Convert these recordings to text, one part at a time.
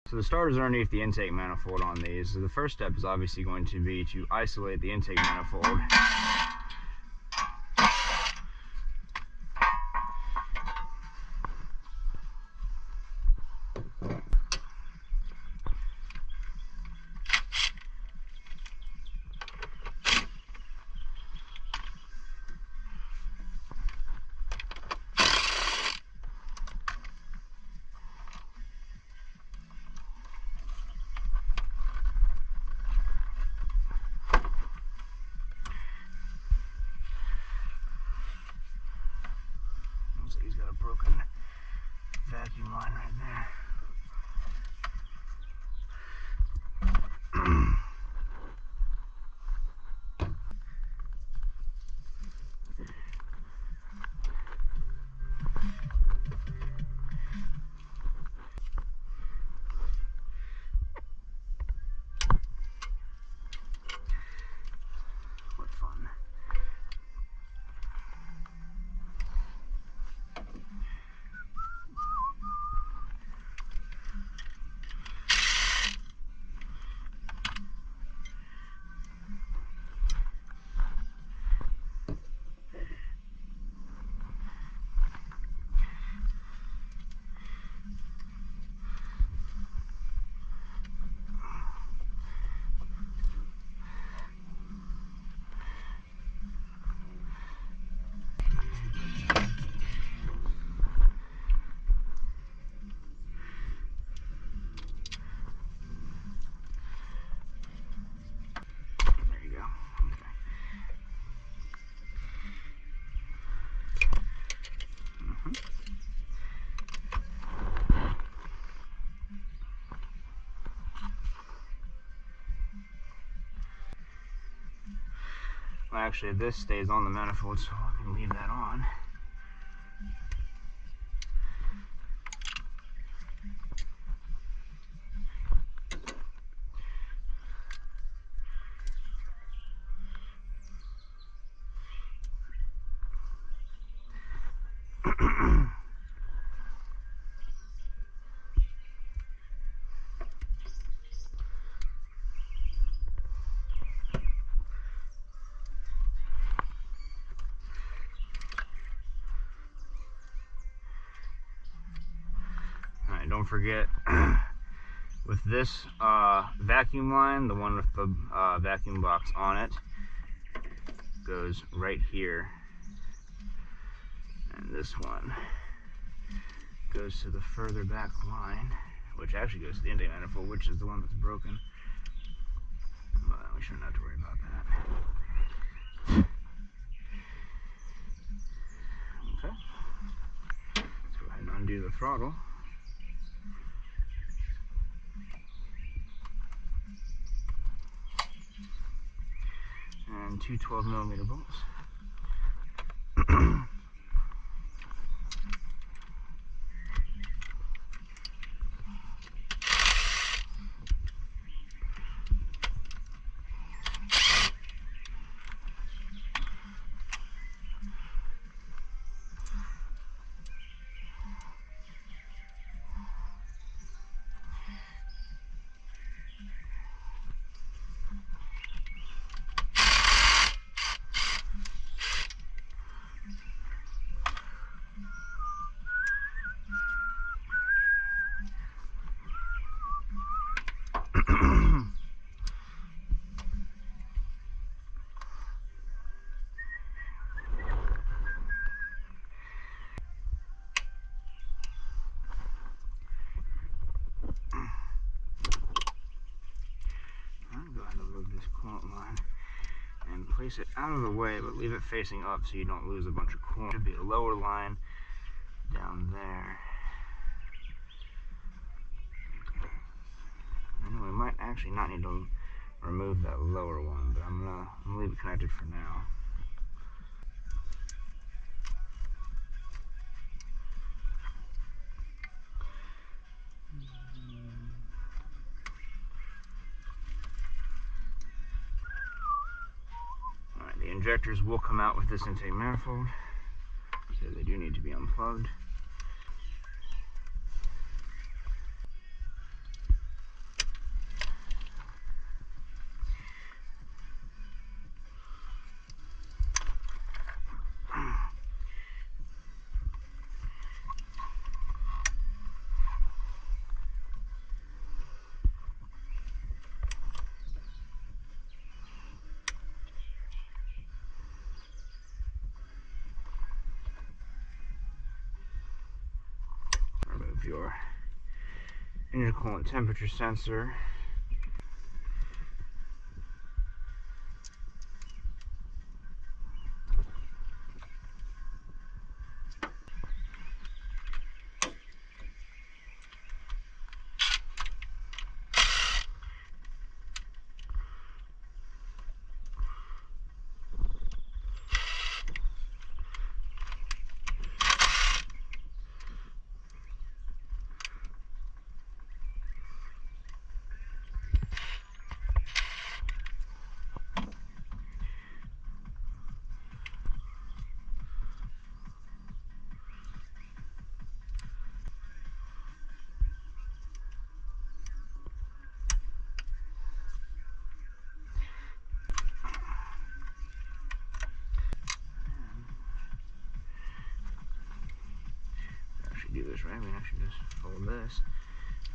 So the starters are underneath the intake manifold on these. So the first step is obviously going to be to isolate the intake manifold. Looks like he's got a broken vacuum line right there. What fun. There you go. Okay. Well, actually, this stays on the manifold, so I can leave that on. Alright, don't forget, with this vacuum line, the one with the vacuum box on it, goes right here. And this one goes to the further back line, which actually goes to the intake manifold, which is the one that's broken. But we shouldn't have to worry about that. Okay. Let's go ahead and undo the throttle. And two 12mm bolts. Go ahead and remove this coolant line and place it out of the way, but leave it facing up so you don't lose a bunch of coolant. Should be a lower line down there. I know we might actually not need to remove that lower one, but I'm gonna leave it connected for now. Alright, the injectors will come out with this intake manifold, so they do need to be unplugged. your engine coolant temperature sensor. Do this right, we can actually just fold this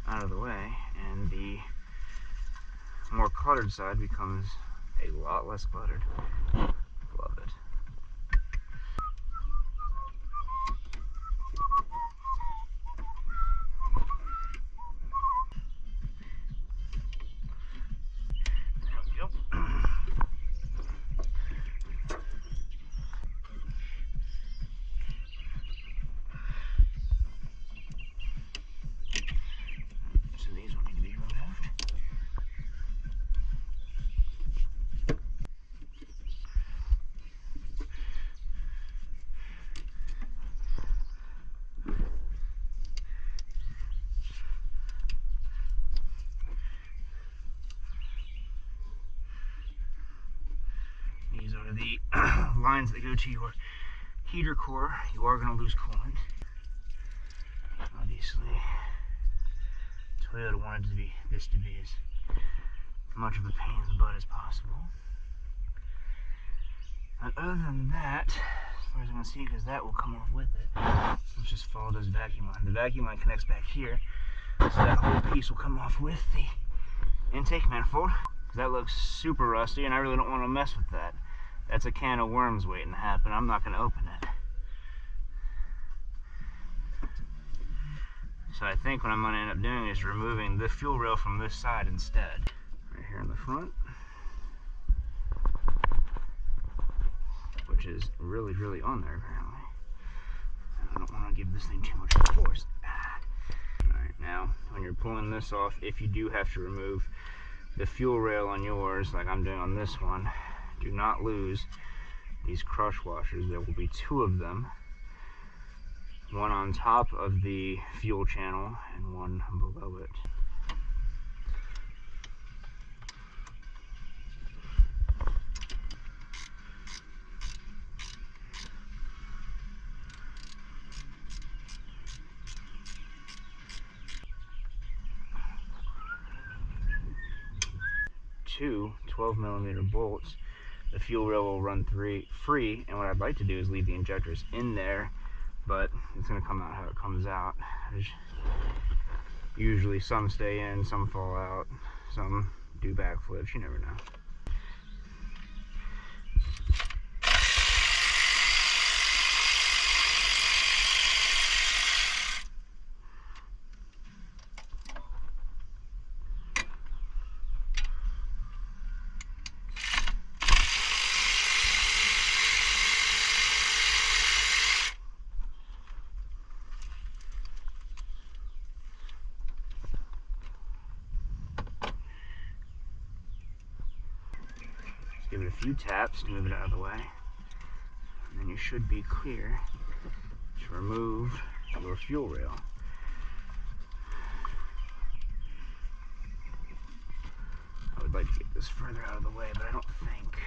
out of the way, and the more cluttered side becomes a lot less cluttered. Love it. There we go. These are the lines that go to your heater core. You are going to lose coolant. Obviously, Toyota wanted this to be as much of a pain in the butt as possible. But other than that, as far as I'm going to see, because that will come off with it, let's just follow this vacuum line. The vacuum line connects back here, so that whole piece will come off with the intake manifold. That looks super rusty, and I really don't want to mess with that. That's a can of worms waiting to happen. I'm not going to open it. So I think what I'm going to end up doing is removing the fuel rail from this side instead. Right here in the front. Which is really, really on there apparently. I don't want to give this thing too much force. Alright, now when you're pulling this off, if you do have to remove the fuel rail on yours, like I'm doing on this one, do not lose these crush washers. There will be two of them. One on top of the fuel channel and one below it. Two 12mm bolts. The fuel rail will run free, and what I'd like to do is leave the injectors in there, but it's going to come out how it comes out. Usually some stay in, some fall out, some do backflips, you never know. Give it a few taps to move it out of the way, and then you should be clear to remove your fuel rail. I would like to get this further out of the way, but I don't think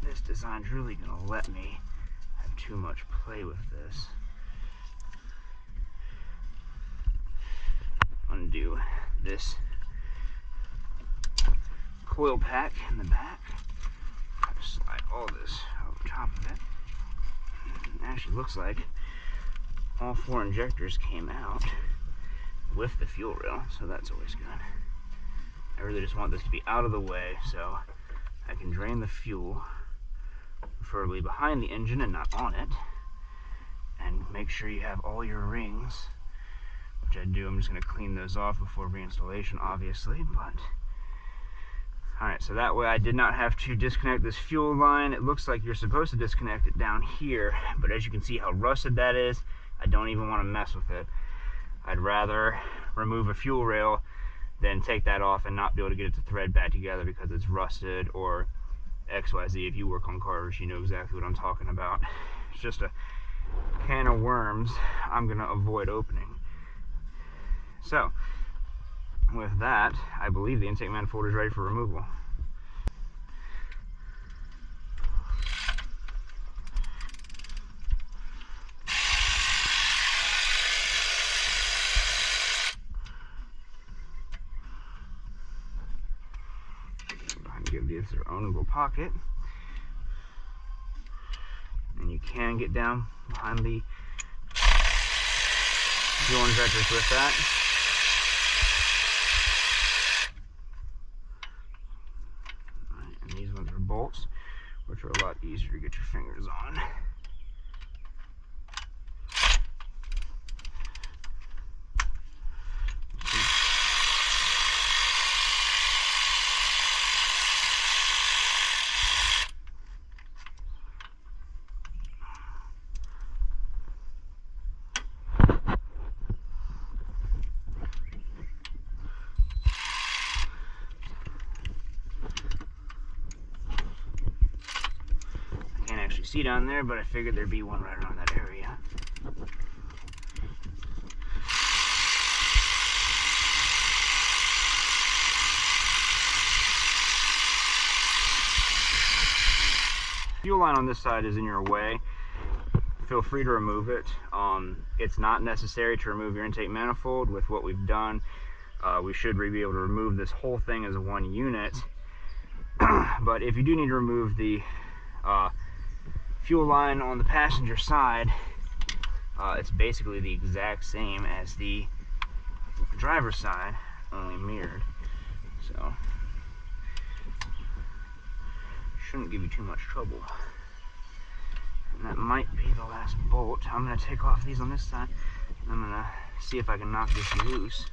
this design's really going to let me have too much play with this. Undo this coil pack in the back. Just slide all this over top of it. It actually looks like all four injectors came out with the fuel rail, so that's always good. I really just want this to be out of the way so I can drain the fuel, preferably behind the engine and not on it, and make sure you have all your rings which I do. I'm just going to clean those off before reinstallation, obviously, but alright, so that way I did not have to disconnect this fuel line. It looks like you're supposed to disconnect it down here, but as you can see how rusted that is, I don't even want to mess with it. I'd rather remove a fuel rail than take that off and not be able to get it to thread back together because it's rusted or XYZ. If you work on cars, you know exactly what I'm talking about. It's just a can of worms I'm going to avoid opening. So, with that, I believe the intake manifold is ready for removal. Give these their own little pocket, and you can get down behind the fuel injectors with that. Right, and these ones are bolts, which are a lot easier to get your fingers on. See down there, but I figured there'd be one right around that area. Fuel line on this side is in your way. Feel free to remove it. It's not necessary to remove your intake manifold. With what we've done, we should be able to remove this whole thing as one unit. But if you do need to remove the fuel line on the passenger side, it's basically the exact same as the driver's side, only mirrored. So shouldn't give you too much trouble. And that might be the last bolt. I'm going to take off these on this side. I'm going to see if I can knock this loose.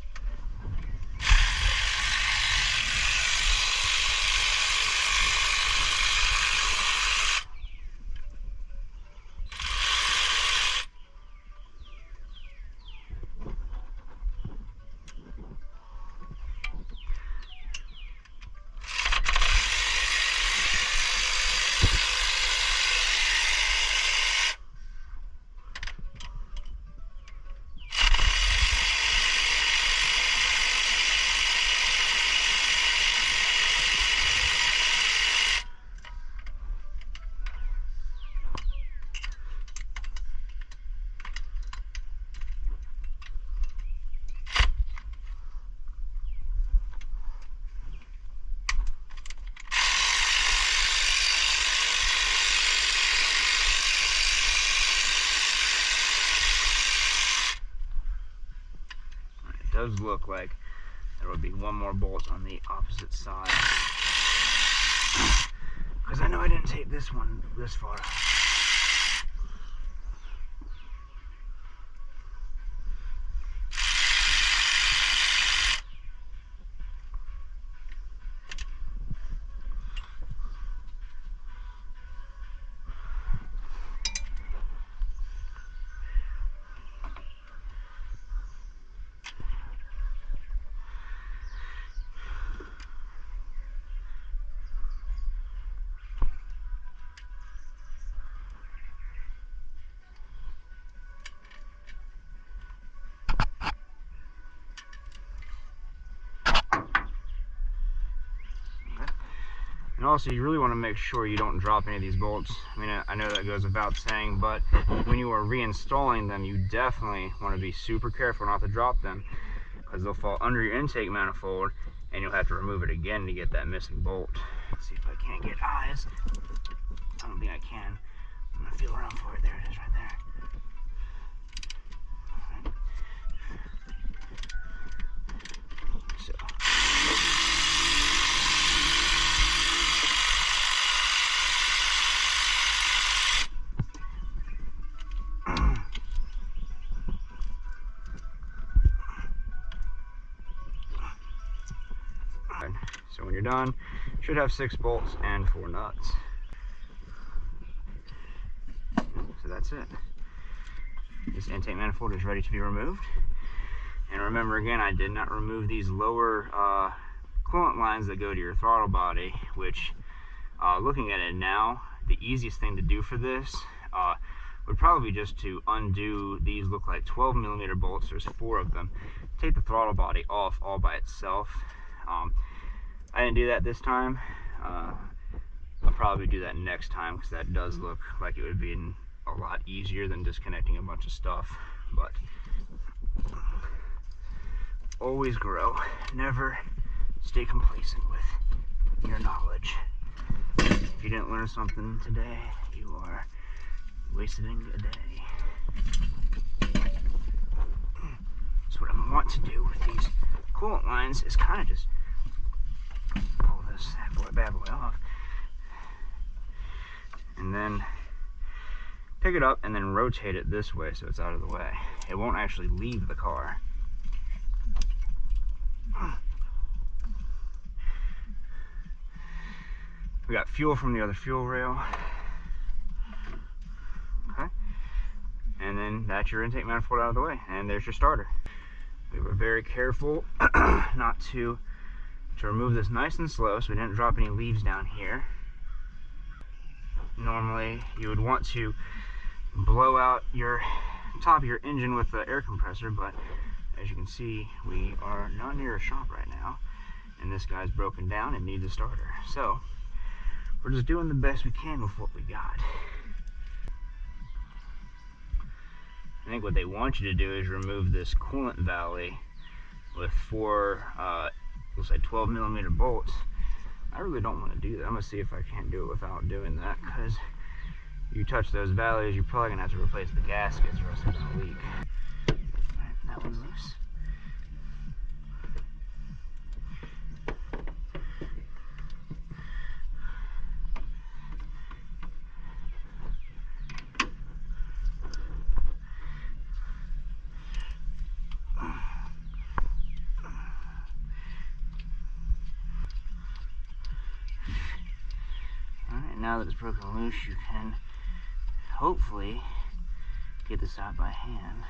Does look like there will be one more bolt on the opposite side, because I know I didn't take this one this far out. And also, you really want to make sure you don't drop any of these bolts. I mean, I know that goes without saying, but when you are reinstalling them, you definitely want to be super careful not to drop them, because they'll fall under your intake manifold, and you'll have to remove it again to get that missing bolt. Let's see if I can't get eyes. I don't think I can. I'm going to feel around for it. There it is right there. So. you're done, should have 6 bolts and 4 nuts. So that's it. This intake manifold is ready to be removed. And remember again, I did not remove these lower coolant lines that go to your throttle body, which looking at it now, the easiest thing to do for this would probably be just to undo these. Look like 12mm bolts. There's 4 of them. Take the throttle body off all by itself. I didn't do that this time. I'll probably do that next time, because that does look like it would be a lot easier than disconnecting a bunch of stuff. But always grow. Never stay complacent with your knowledge. If you didn't learn something today, you are wasting a day. So what I want to do with these coolant lines is kind of just pull this bad boy off, and then pick it up and then rotate it this way so it's out of the way. It won't actually leave the car. We got fuel from the other fuel rail. Okay. And then that's your intake manifold out of the way. And there's your starter. We were very careful not to remove this nice and slow so we didn't drop any leaves down here. Normally you would want to blow out your top of your engine with the air compressor, but as you can see, we are not near a shop right now, and this guy's broken down and needs a starter. So we're just doing the best we can with what we got. I think what they want you to do is remove this coolant valley with 4, looks like 12mm bolts. I really don't want to do that. I'm going to see if I can't do it without doing that, because you touch those valleys, you're probably going to have to replace the gaskets or else they're going to leak. Alright, that one's loose. Now that it's broken loose, you can hopefully get this out by hand.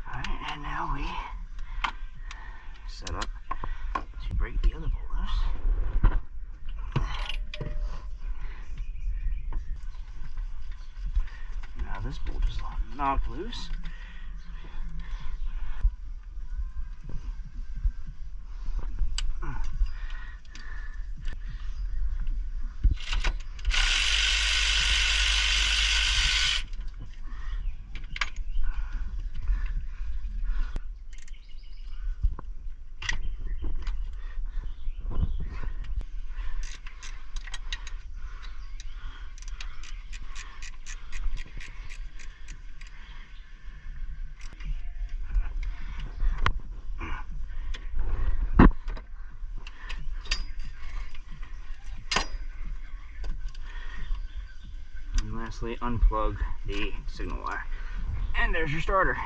Alright, and now we set up to break the other bolt loose. Now this bolt is knocked loose. Lastly, unplug the signal wire. And there's your starter.